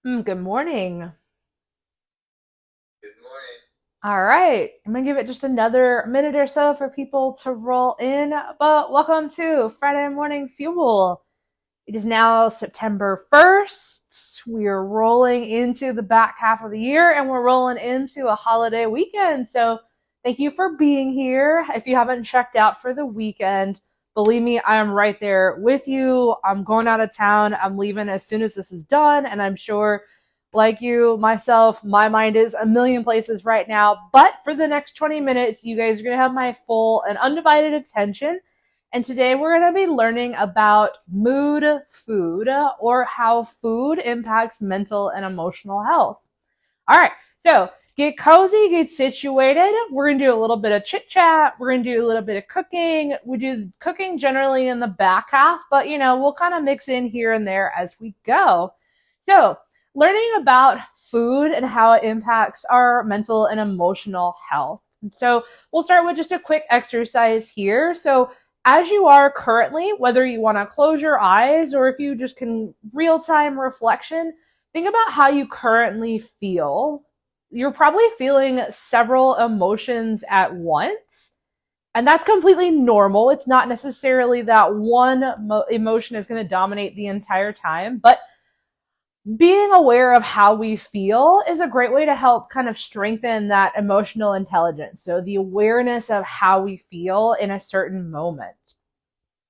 Good morning. Good morning. All right, I'm gonna give it just another minute or so for people to roll in, but welcome to Friday Morning Fuel. It is now September 1st. We are rolling into the back half of the year and we're rolling into a holiday weekend. So thank you for being here. If you haven't checked out for the weekend, believe me, I am right there with you. I'm going out of town. I'm leaving as soon as this is done. And I'm sure, like you, myself, my mind is a million places right now. But for the next 20 minutes, you guys are going to have my full and undivided attention. And today we're going to be learning about mood food, or how food impacts mental and emotional health. All right, so get cozy, get situated. We're going to do a little bit of chit chat. We're going to do a little bit of cooking. We do cooking generally in the back half, but we'll kind of mix in here and there as we go. So, learning about food and how it impacts our mental and emotional health. So, we'll start with just a quick exercise here. So, as you are currently, whether you want to close your eyes or if you just can real time reflection, think about how you currently feel. You're probably feeling several emotions at once, and that's completely normal. It's not necessarily that one emotion is going to dominate the entire time, but being aware of how we feel is a great way to help kind of strengthen that emotional intelligence. So, the awareness of how we feel in a certain moment.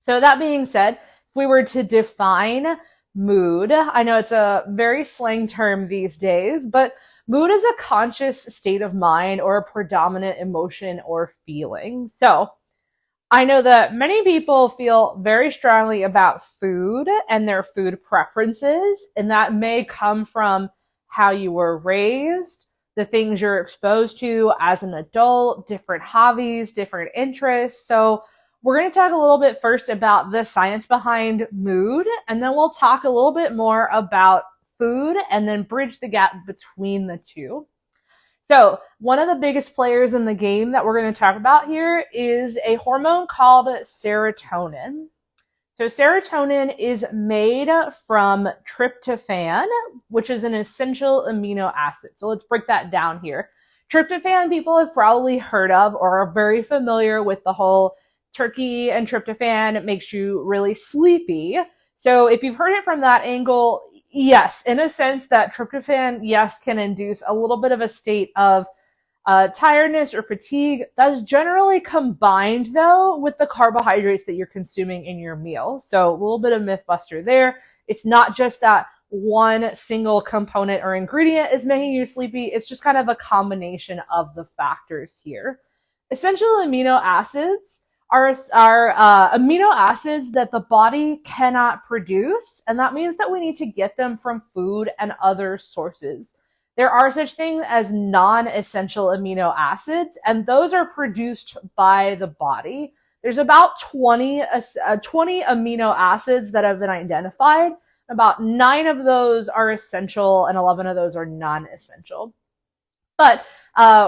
So that being said, if we were to define mood, I know it's a very slang term these days, but mood is a conscious state of mind or a predominant emotion or feeling. So I know that many people feel very strongly about food and their food preferences, and that may come from how you were raised, the things you're exposed to as an adult, different hobbies, different interests. So, we're going to talk a little bit first about the science behind mood, and then we'll talk a little bit more about food and then bridge the gap between the two. So, one of the biggest players in the game that we're going to talk about here is a hormone called serotonin. So, serotonin is made from tryptophan, which is an essential amino acid. So, let's break that down here. Tryptophan, people have probably heard of or are very familiar with the whole turkey and tryptophan. It makes you really sleepy. So, if you've heard it from that angle, yes, in a sense, that tryptophan, yes, can induce a little bit of a state of tiredness or fatigue. That's generally combined, though, with the carbohydrates that you're consuming in your meal. So, a little bit of myth buster there. It's not just that one single component or ingredient is making you sleepy, it's just kind of a combination of the factors here. Essential amino acids are amino acids that the body cannot produce, and that means that we need to get them from food and other sources. There are such things as non-essential amino acids, and those are produced by the body. There's about 20 amino acids that have been identified. About 9 of those are essential, and 11 of those are non-essential. But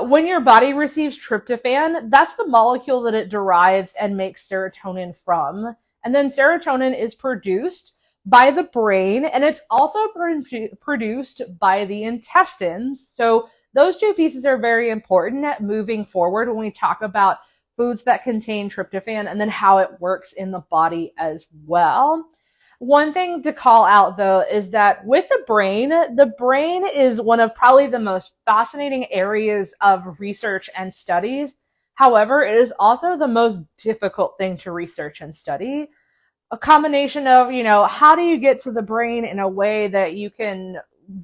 when your body receives tryptophan, that's the molecule that it derives and makes serotonin from. And then serotonin is produced by the brain, and it's also produced by the intestines. So those two pieces are very important moving forward when we talk about foods that contain tryptophan and then how it works in the body as well. One thing to call out though is that with the brain is one of probably the most fascinating areas of research and studies. However, it is also the most difficult thing to research and study. A combination of, how do you get to the brain in a way that you can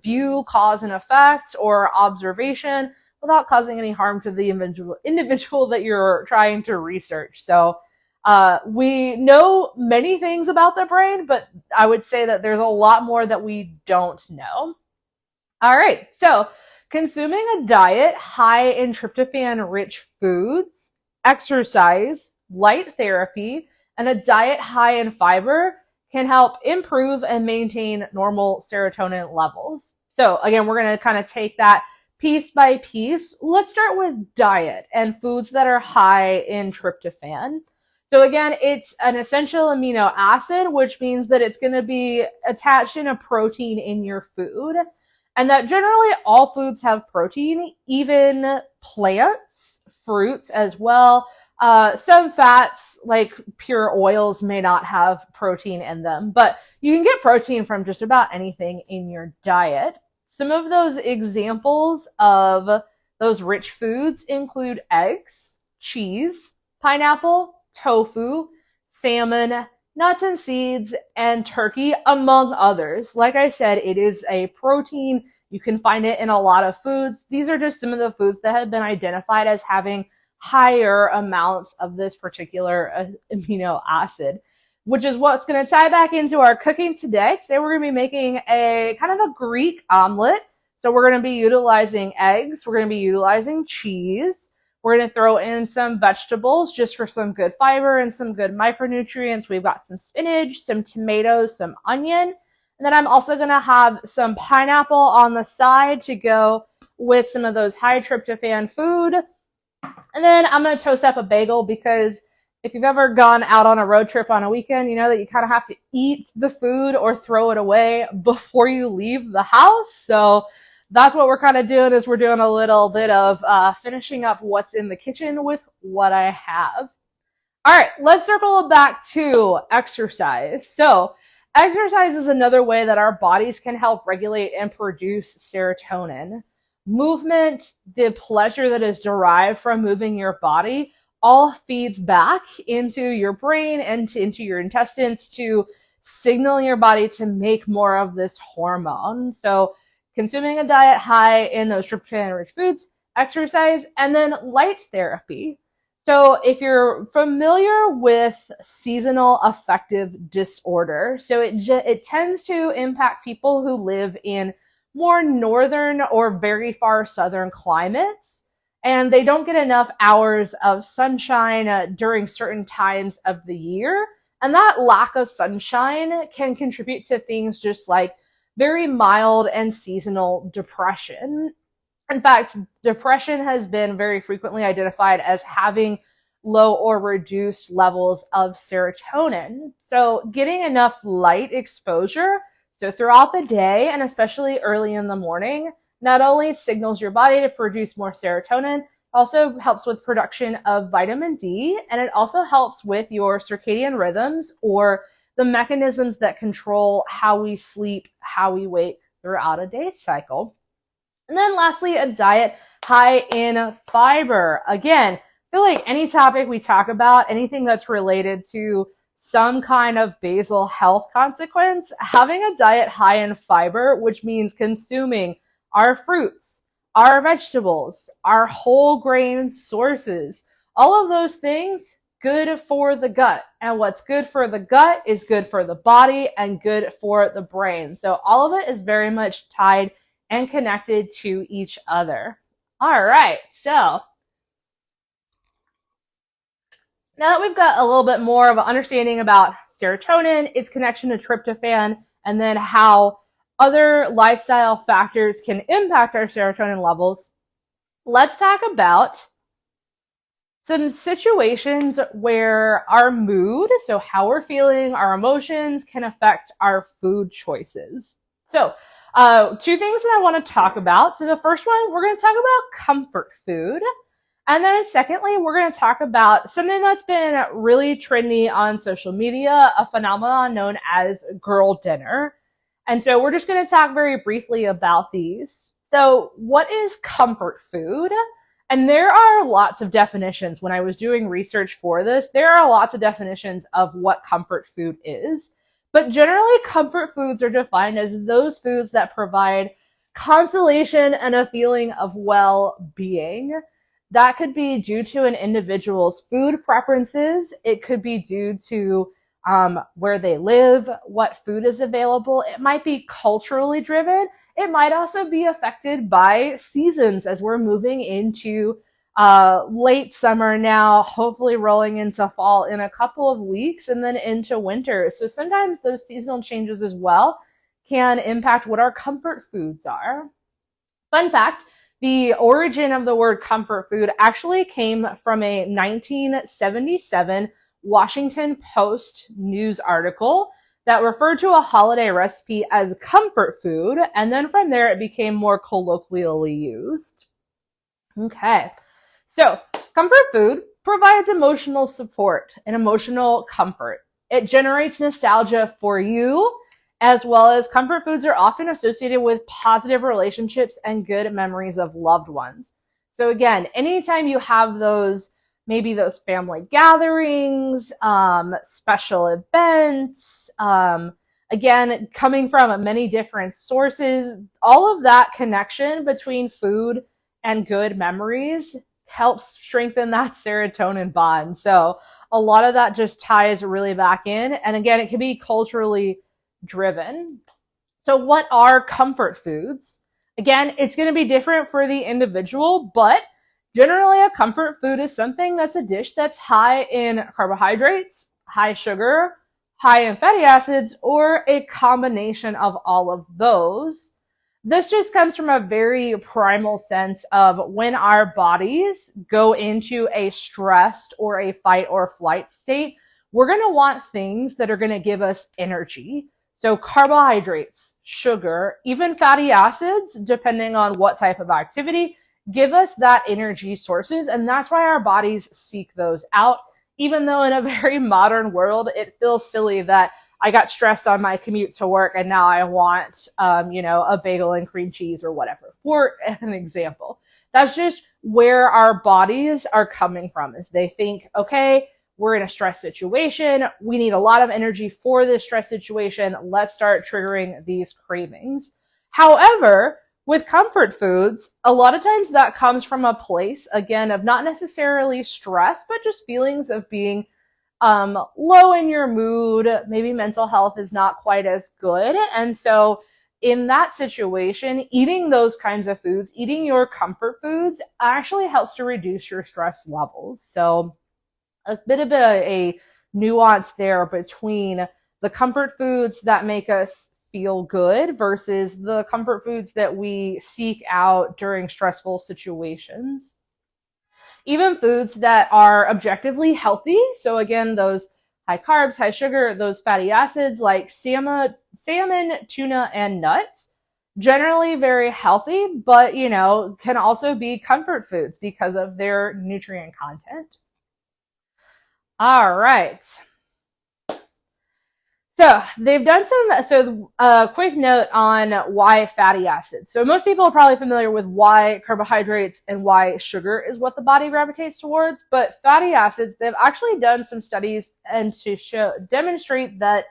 view cause and effect or observation without causing any harm to the individual that you're trying to research. So, we know many things about the brain, but I would say that there's a lot more that we don't know. All right, so consuming a diet high in tryptophan rich foods, exercise, light therapy, and a diet high in fiber can help improve and maintain normal serotonin levels. So, again, we're going to kind of take that piece by piece. Let's start with diet and foods that are high in tryptophan. So again, it's an essential amino acid, which means that it's going to be attached in a protein in your food. and that generally all foods have protein, even plants, fruits as well. Some fats, like pure oils, may not have protein in them, but you can get protein from just about anything in your diet. Some of those examples of those rich foods include eggs, cheese, pineapple, tofu, salmon, nuts and seeds, and turkey, among others. Like I said, it is a protein. You can find it in a lot of foods. These are just some of the foods that have been identified as having higher amounts of this particular amino acid, which is what's going to tie back into our cooking today. Today we're going to be making a kind of a Greek omelet. So we're going to be utilizing eggs. We're going to be utilizing cheese. We're going to throw in some vegetables just for some good fiber and some good micronutrients. We've got some spinach, some tomatoes, some onion. And then I'm also going to have some pineapple on the side to go with some of those high tryptophan food. And then I'm going to toast up a bagel because if you've ever gone out on a road trip on a weekend, you know that you kind of have to eat the food or throw it away before you leave the house. So that's what we're kind of doing, is we're doing a little bit of finishing up what's in the kitchen with what I have. All right, let's circle back to exercise. So exercise is another way that our bodies can help regulate and produce serotonin. Movement, the pleasure that is derived from moving your body, all feeds back into your brain and into your intestines to signal your body to make more of this hormone. So consuming a diet high in those tryptophan-rich foods, exercise, and then light therapy. So if you're familiar with seasonal affective disorder, so it tends to impact people who live in more northern or very far southern climates, and they don't get enough hours of sunshine during certain times of the year. And that lack of sunshine can contribute to things just like very mild and seasonal depression. In fact, depression has been very frequently identified as having low or reduced levels of serotonin. So getting enough light exposure, so throughout the day and especially early in the morning, not only signals your body to produce more serotonin, also helps with production of vitamin D, and it also helps with your circadian rhythms, or the mechanisms that control how we sleep, how we wake throughout a day cycle. And then lastly, a diet high in fiber. Again, I feel like any topic we talk about, anything that's related to some kind of basal health consequence, having a diet high in fiber, which means consuming our fruits, our vegetables, our whole grain sources, all of those things, good for the gut. And what's good for the gut is good for the body and good for the brain. So all of it is very much tied and connected to each other. All right, so now that we've got a little bit more of an understanding about serotonin, its connection to tryptophan, and then how other lifestyle factors can impact our serotonin levels, let's talk about some situations where our mood, so how we're feeling, our emotions, can affect our food choices. So, two things that I want to talk about. So the first one, we're going to talk about comfort food. And then secondly, we're going to talk about something that's been really trendy on social media, a phenomenon known as girl dinner. And so we're just going to talk very briefly about these. So what is comfort food? And there are lots of definitions. When I was doing research for this, there are lots of definitions of what comfort food is. But generally, comfort foods are defined as those foods that provide consolation and a feeling of well-being. That could be due to an individual's food preferences. It could be due to where they live, what food is available. It might be culturally driven. It might also be affected by seasons, as we're moving into late summer now, hopefully rolling into fall in a couple of weeks, and then into winter. So sometimes those seasonal changes as well can impact what our comfort foods are. Fun fact, the origin of the word comfort food actually came from a 1977 Washington Post news article that referred to a holiday recipe as comfort food, and then from there it became more colloquially used. Okay, so comfort food provides emotional support and emotional comfort. It generates nostalgia for you, as well as comfort foods are often associated with positive relationships and good memories of loved ones. So again, anytime you have those, maybe those family gatherings, special events, again, coming from many different sources, all of that connection between food and good memories helps strengthen that serotonin bond. So a lot of that just ties really back in. And again, it can be culturally driven. So what are comfort foods? Again, it's going to be different for the individual, but generally a comfort food is something that's a dish that's high in carbohydrates, high sugar, high in fatty acids, or a combination of all of those. This just comes from a very primal sense of when our bodies go into a stressed or a fight or flight state, we're going to want things that are going to give us energy. So carbohydrates, sugar, even fatty acids, depending on what type of activity, give us that energy sources. And that's why our bodies seek those out. Even though in a very modern world, it feels silly that I got stressed on my commute to work and now I want, a bagel and cream cheese or whatever, for an example. That's just where our bodies are coming from, is they think, okay, we're in a stress situation. We need a lot of energy for this stress situation. Let's start triggering these cravings. However, with comfort foods, a lot of times that comes from a place, again, of not necessarily stress, but just feelings of being low in your mood. Maybe mental health is not quite as good. And so in that situation, eating those kinds of foods, eating your comfort foods actually helps to reduce your stress levels. So a bit of a nuance there between the comfort foods that make us feel good versus the comfort foods that we seek out during stressful situations. Even foods that are objectively healthy, so again, those high carbs, high sugar, those fatty acids like salmon, tuna, and nuts, generally very healthy, but can also be comfort foods because of their nutrient content. All right. So they've done quick note on why fatty acids. So most people are probably familiar with why carbohydrates and why sugar is what the body gravitates towards, but fatty acids, they've actually done some studies and to demonstrate that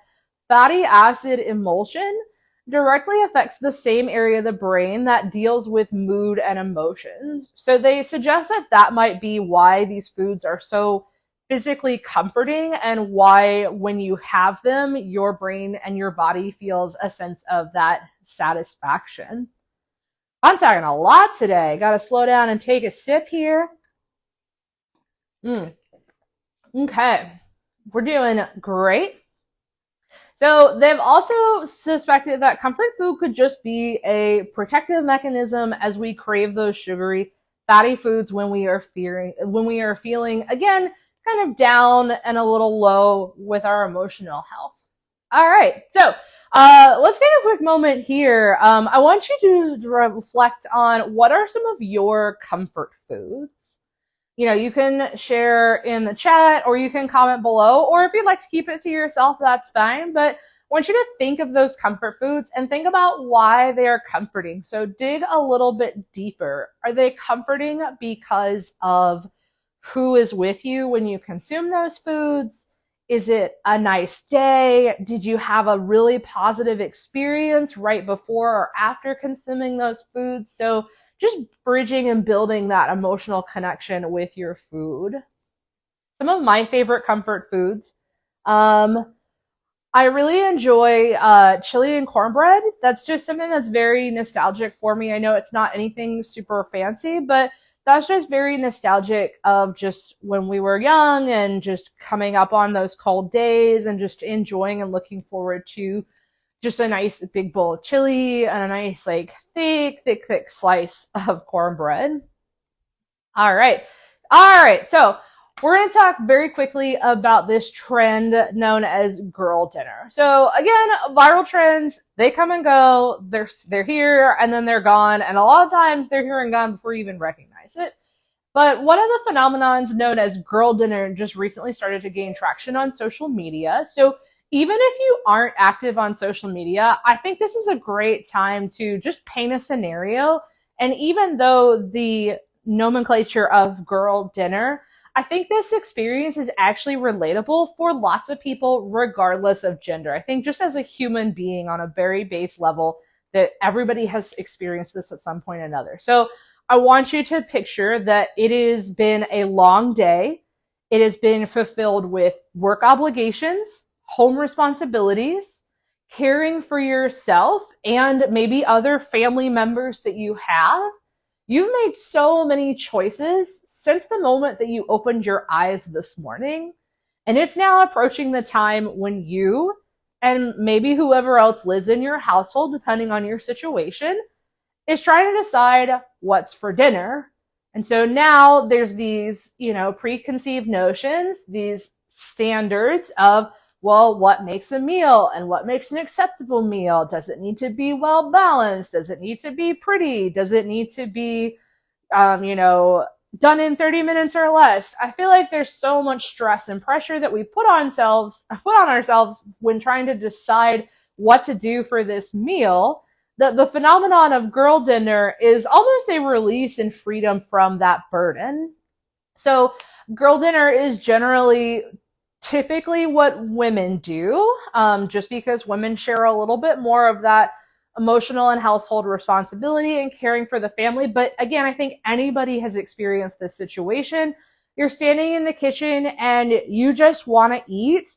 fatty acid emulsion directly affects the same area of the brain that deals with mood and emotions. So they suggest that that might be why these foods are so physically comforting and why when you have them, your brain and your body feels a sense of that satisfaction. I'm talking a lot today. Got to slow down and take a sip here. Okay. We're doing great. So they've also suspected that comfort food could just be a protective mechanism as we crave those sugary, fatty foods when we are feeling, again, kind of down and a little low with our emotional health. All right, so let's take a quick moment here. I want you to reflect on what are some of your comfort foods. You can share in the chat or you can comment below, or if you'd like to keep it to yourself, that's fine. But I want you to think of those comfort foods and think about why they are comforting. So dig a little bit deeper. Are they comforting because of who is with you when you consume those foods? Is it a nice day? Did you have a really positive experience right before or after consuming those foods? So just bridging and building that emotional connection with your food. Some of my favorite comfort foods. I really enjoy chili and cornbread. That's just something that's very nostalgic for me. I know it's not anything super fancy, but that's just very nostalgic of just when we were young and just coming up on those cold days and just enjoying and looking forward to just a nice big bowl of chili and a nice thick slice of cornbread. All right. So we're going to talk very quickly about this trend known as girl dinner. So again, viral trends, they come and go, they're here and then they're gone, and a lot of times they're here and gone before you even recognize it. But one of the phenomenons known as girl dinner just recently started to gain traction on social media. So even if you aren't active on social media, I think this is a great time to just paint a scenario. And even though the nomenclature of girl dinner, I think this experience is actually relatable for lots of people, regardless of gender. I think just as a human being on a very base level, that everybody has experienced this at some point or another. So I want you to picture that it has been a long day. It has been fulfilled with work obligations, home responsibilities, caring for yourself, and maybe other family members that you have. You've made so many choices since the moment that you opened your eyes this morning, and it's now approaching the time when you and maybe whoever else lives in your household, depending on your situation, is trying to decide what's for dinner. And so now there's these, preconceived notions, these standards of, well, what makes a meal and what makes an acceptable meal? Does it need to be well balanced? Does it need to be pretty? Does it need to be, done in 30 minutes or less? I feel like there's so much stress and pressure that we put on ourselves when trying to decide what to do for this meal. The phenomenon of girl dinner is almost a release and freedom from that burden. So girl dinner is generally typically what women do, just because women share a little bit more of that emotional and household responsibility and caring for the family. But again, I think anybody has experienced this situation. You're standing in the kitchen and you just want to eat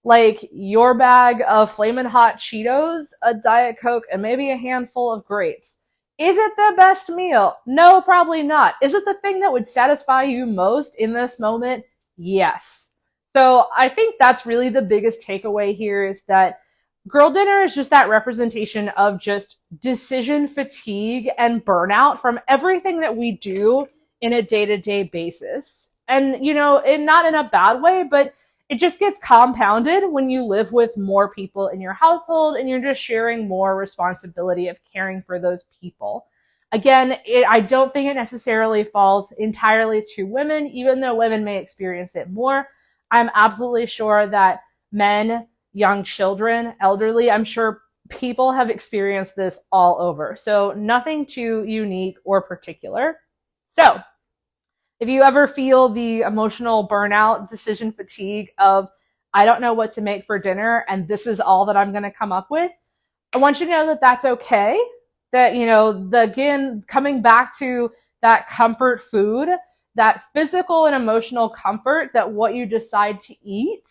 like your bag of Flamin' Hot Cheetos, a Diet Coke, and maybe a handful of grapes. Is it the best meal? No, probably not. Is it the thing that would satisfy you most in this moment? Yes. So I think that's really the biggest takeaway here, is that girl dinner is just that representation of just decision fatigue and burnout from everything that we do in a day-to-day basis. And, not in a bad way, but it just gets compounded when you live with more people in your household and you're just sharing more responsibility of caring for those people. Again, I don't think it necessarily falls entirely to women, even though women may experience it more. I'm absolutely sure that men, young children, elderly, I'm sure people have experienced this all over. So nothing too unique or particular. So if you ever feel the emotional burnout, decision fatigue of, I don't know what to make for dinner and this is all that I'm going to come up with, I want you to know that that's okay. That, again, coming back to that comfort food, that physical and emotional comfort, that what you decide to eat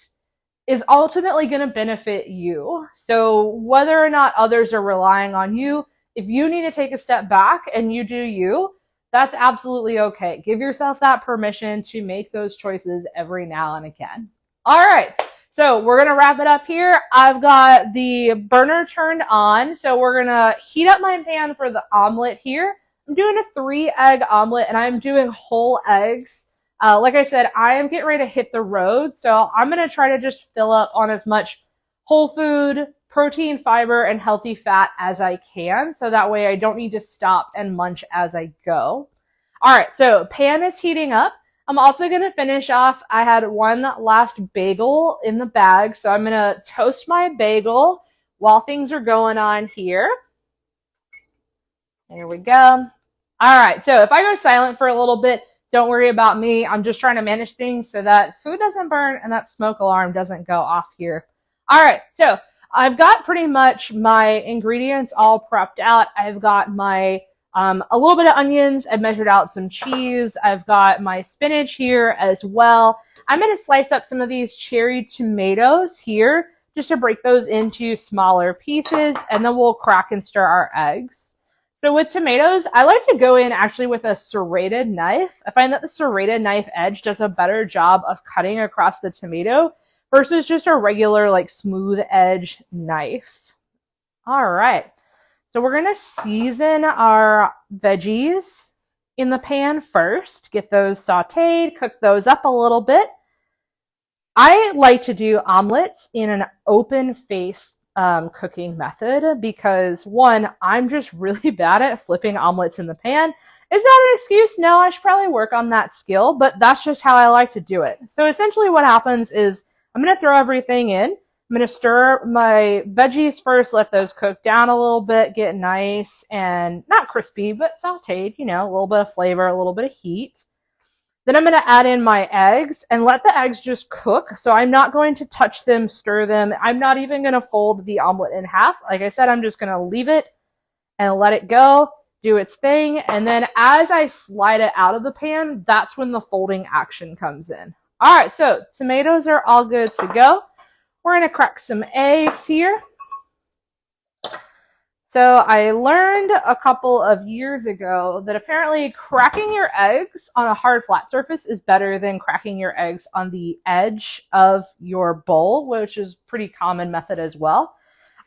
is ultimately going to benefit you. So whether or not others are relying on you, if you need to take a step back and you do you, that's absolutely okay. Give yourself that permission to make those choices every now and again. All right. So we're going to wrap it up here. I've got the burner turned on. So we're going to heat up my pan for the omelet here. I'm doing a 3-egg omelet and I'm doing whole eggs. Like I said, I am getting ready to hit the road. So I'm going to try to just fill up on as much whole food, protein, fiber, and healthy fat as I can. So that way I don't need to stop and munch as I go. All right. So pan is heating up. I'm also going to finish off. I had one last bagel in the bag. So I'm going to toast my bagel while things are going on here. There we go. All right. So if I go silent for a little bit, don't worry about me. I'm just trying to manage things so that food doesn't burn and that smoke alarm doesn't go off here. All right. So I've got pretty much my ingredients all prepped out. I've got my a little bit of onions. I've measured out some cheese. I've got my spinach here as well. I'm going to slice up some of these cherry tomatoes here just to break those into smaller pieces, and then we'll crack and stir our eggs. So with tomatoes, I like to go in actually with a serrated knife. I find that the serrated knife edge does a better job of cutting across the tomato versus just a regular like smooth edge knife. All right. So we're going to season our veggies in the pan first, get those sauteed, cook those up a little bit. I like to do omelets in an open face cooking method because one, I'm just really bad at flipping omelets in the pan. Is that an excuse? No, I should probably work on that skill, but that's just how I like to do it. So essentially what happens is I'm going to throw everything in. I'm going to stir my veggies first, let those cook down a little bit, get nice and not crispy, but sauteed, you know, a little bit of flavor, a little bit of heat. Then I'm going to add in my eggs and let the eggs just cook. So I'm not going to touch them, stir them. I'm not even going to fold the omelet in half. Like I said, I'm just going to leave it and let it go, do its thing. And then as I slide it out of the pan, that's when the folding action comes in. All right, so tomatoes are all good to go. We're going to crack some eggs here. So I learned a couple of years ago that apparently cracking your eggs on a hard flat surface is better than cracking your eggs on the edge of your bowl, which is a pretty common method as well.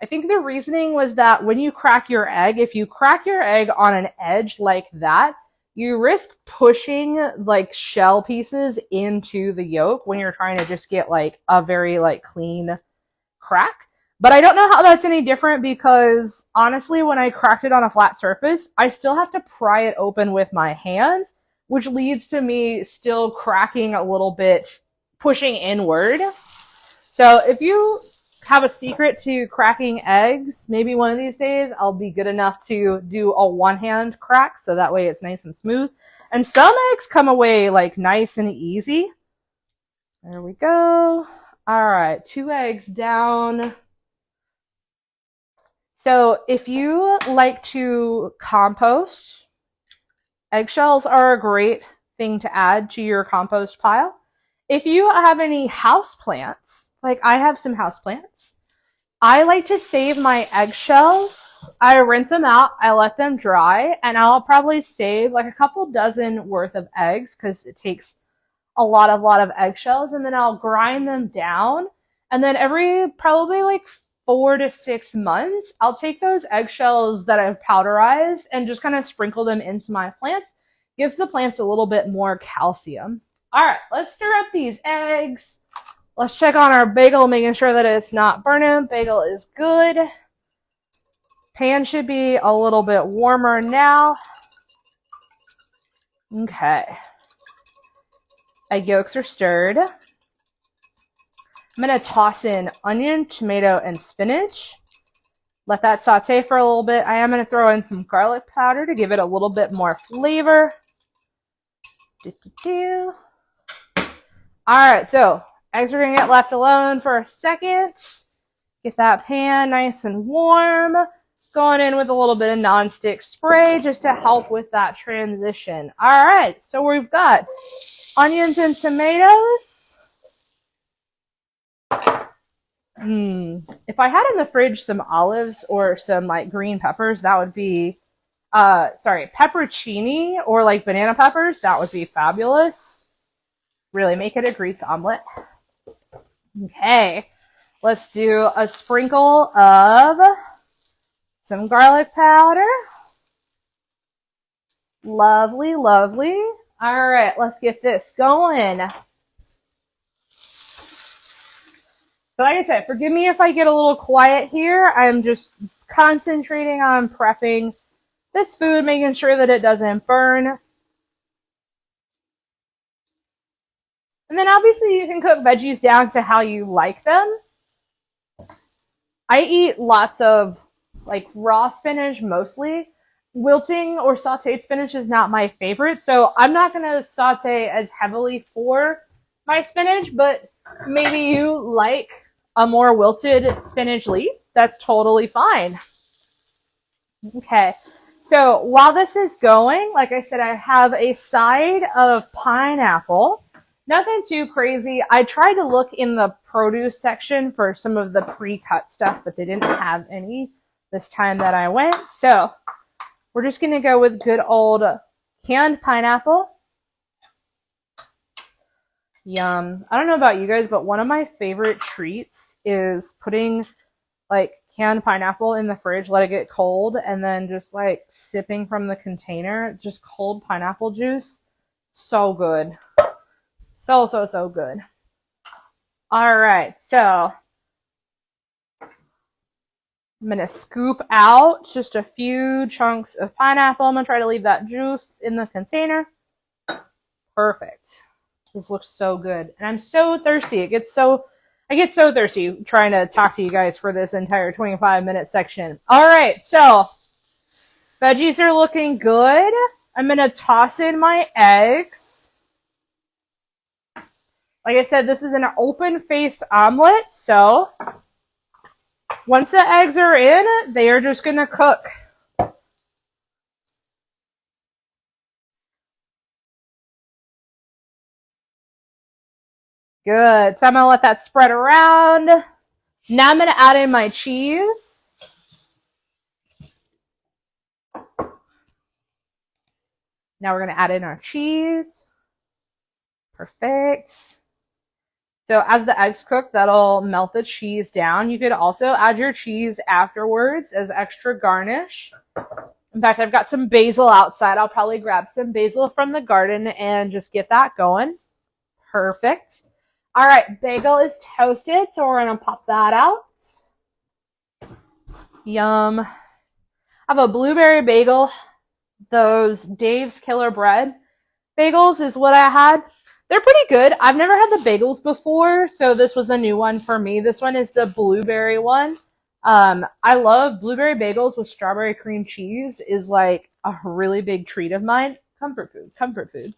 I think the reasoning was that when you crack your egg, if you crack your egg on an edge like that, you risk pushing like shell pieces into the yolk when you're trying to just get like a very like clean crack. But I don't know how that's any different because honestly, when I cracked it on a flat surface, I still have to pry it open with my hands, which leads to me still cracking a little bit, pushing inward. So if you have a secret to cracking eggs, maybe one of these days I'll be good enough to do a one-hand crack so that way it's nice and smooth. And some eggs come away like nice and easy. There we go. All right, 2 eggs down. So if you like to compost, eggshells are a great thing to add to your compost pile. If you have any house plants, like I have some house plants, I like to save my eggshells. I rinse them out, I let them dry, and I'll probably save like a couple dozen worth of eggs because it takes a lot of eggshells, and then I'll grind them down. And then every probably like 4 to 6 months, I'll take those eggshells that I've powderized and just kind of sprinkle them into my plants. Gives the plants a little bit more calcium. All right, let's stir up these eggs. Let's check on our bagel, making sure that it's not burning. Bagel is good. Pan should be a little bit warmer now. Okay. Egg yolks are stirred. I'm going to toss in onion, tomato, and spinach. Let that saute for a little bit. I am going to throw in some garlic powder to give it a little bit more flavor. All right, so eggs are going to get left alone for a second. Get that pan nice and warm. Going in with a little bit of nonstick spray just to help with that transition. All right, so we've got onions and tomatoes. If I had in the fridge some olives or some like green peppers, that would be, pepperoncini or like banana peppers, that would be fabulous. Really make it a Greek omelet. Okay, let's do a sprinkle of some garlic powder. Lovely, lovely. All right, let's get this going. So like I said, forgive me if I get a little quiet here. I'm just concentrating on prepping this food, making sure that it doesn't burn. And then obviously you can cook veggies down to how you like them. I eat lots of like raw spinach mostly. Wilting or sauteed spinach is not my favorite, so I'm not going to saute as heavily for my spinach, but maybe you like a more wilted spinach leaf. That's totally fine. Okay, so while this is going, like I said, I have a side of pineapple. Nothing too crazy. I tried to look in the produce section for some of the pre-cut stuff, but they didn't have any this time that I went. So we're just going to go with good old canned pineapple. Yum. I don't know about you guys, but one of my favorite treats is putting like canned pineapple in the fridge, let it get cold, and then just like sipping from the container, just cold pineapple juice. So good. So good. All right, so I'm going to scoop out just a few chunks of pineapple. I'm going to try to leave that juice in the container. Perfect. This looks so good. And I'm so thirsty. I get so thirsty trying to talk to you guys for this entire 25-minute section. All right, so veggies are looking good. I'm going to toss in my eggs. Like I said, this is an open-faced omelet, so once the eggs are in, they are just going to cook. Good. So I'm going to let that spread around. Now I'm going to add in my cheese. Now we're going to add in our cheese. Perfect. So as the eggs cook, that'll melt the cheese down. You could also add your cheese afterwards as extra garnish. In fact, I've got some basil outside. I'll probably grab some basil from the garden and just get that going. Perfect. All right, bagel is toasted, so we're going to pop that out. Yum. I have a blueberry bagel. Those Dave's Killer Bread bagels is what I had. They're pretty good. I've never had the bagels before, so this was a new one for me. This one is the blueberry one. I love blueberry bagels with strawberry cream cheese is like a really big treat of mine. Comfort food.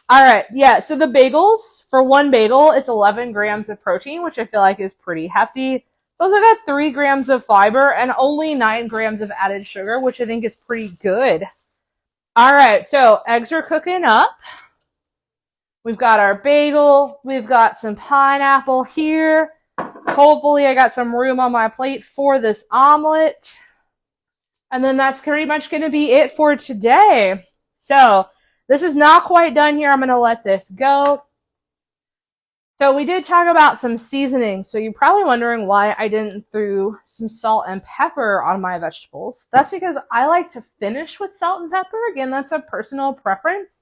All right, yeah, so the bagels, for one bagel, it's 11 grams of protein, which I feel like is pretty hefty. It's also got 3 grams of fiber and only 9 grams of added sugar, which I think is pretty good. All right, so eggs are cooking up. We've got our bagel. We've got some pineapple here. Hopefully I got some room on my plate for this omelet. And then that's pretty much going to be it for today. So this is not quite done here. I'm going to let this go. So we did talk about some seasoning. So you're probably wondering why I didn't throw some salt and pepper on my vegetables. That's because I like to finish with salt and pepper. Again, that's a personal preference.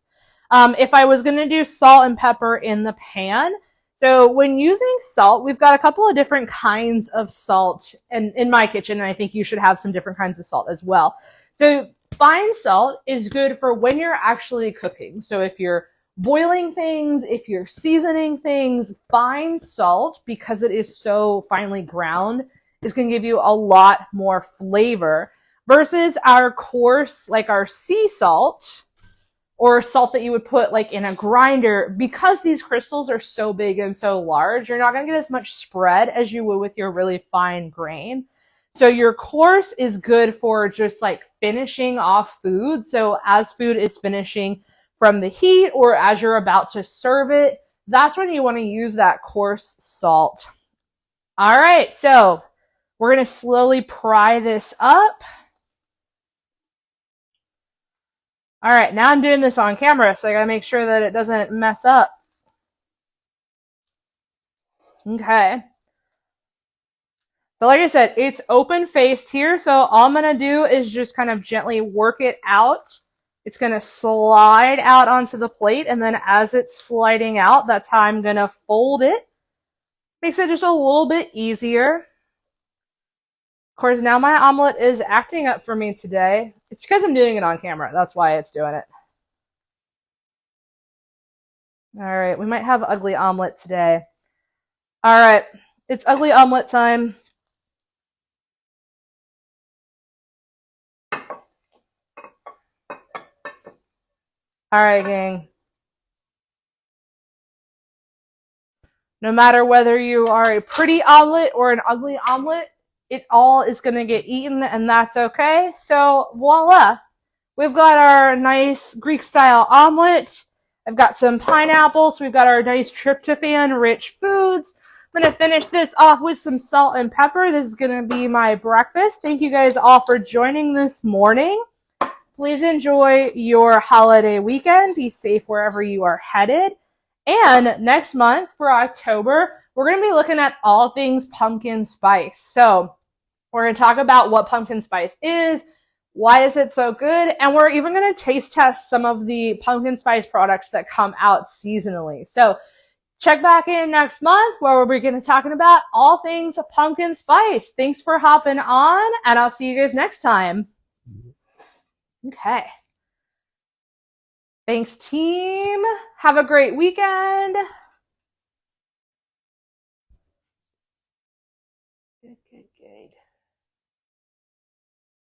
If I was going to do salt and pepper in the pan, so when using salt, we've got a couple of different kinds of salt in my kitchen, and I think you should have some different kinds of salt as well. So fine salt is good for when you're actually cooking. So if you're boiling things, if you're seasoning things, fine salt, because it is so finely ground, is going to give you a lot more flavor versus our coarse, like our sea salt, or salt that you would put like in a grinder. Because these crystals are so big and so large, you're not going to get as much spread as you would with your really fine grain. So your coarse is good for just like finishing off food. So as food is finishing from the heat or as you're about to serve it, that's when you want to use that coarse salt. All right, so we're going to slowly pry this up. All right, now I'm doing this on camera, so I gotta make sure that it doesn't mess up. Okay. So like I said, it's open-faced here, so all I'm gonna do is just kind of gently work it out. It's gonna slide out onto the plate, and then as it's sliding out, that's how I'm gonna fold it. Makes it just a little bit easier. Of course, now my omelet is acting up for me today. It's because I'm doing it on camera. That's why it's doing it. All right, we might have ugly omelet today. All right, it's ugly omelet time. All right, gang. No matter whether you are a pretty omelet or an ugly omelet, it all is going to get eaten, and that's okay. So voila, we've got our nice Greek-style omelet. I've got some pineapples. We've got our nice tryptophan-rich foods. I'm going to finish this off with some salt and pepper. This is going to be my breakfast. Thank you guys all for joining this morning. Please enjoy your holiday weekend. Be safe wherever you are headed. And next month for October, we're going to be looking at all things pumpkin spice. So We're going to talk about what pumpkin spice is, why is it so good, and we're even going to taste test some of the pumpkin spice products that come out seasonally. So check back in next month where we're going to be talking about all things pumpkin spice. Thanks for hopping on, and I'll see you guys next time. Okay. Thanks, team. Have a great weekend.